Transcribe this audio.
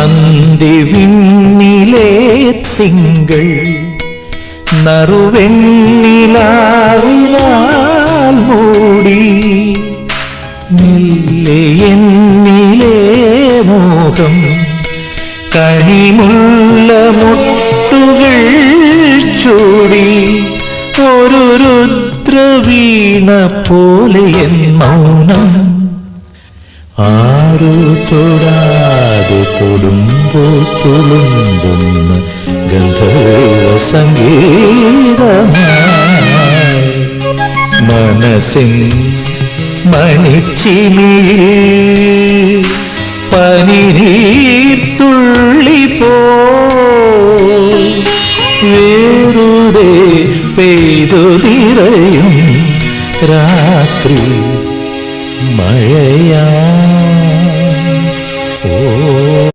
അന്തിവിണ്ണിലെ തിങ്കൾ നറുവെണ്ണിലാവിനാൽ മൂടി മെല്ലെ എന്നിലെ മോഹം കണിമുള്ള മുട്ടുകൾ ചൂടി ഒരു രുദ്രവീണ പോലെ എൻ മൗനം ആരു തൊടാതെ തൊടുമ്പോൾ തുളുമ്പുന്ന ഗന്ധർവ സംഗീതമായി മനസ്സിൻ മണിച്ചിമിയിൽ പനിനീർത്തുള്ളി പോൽ വേറുതെ പെയ്തു നിറയും രാത്രി മഴയാ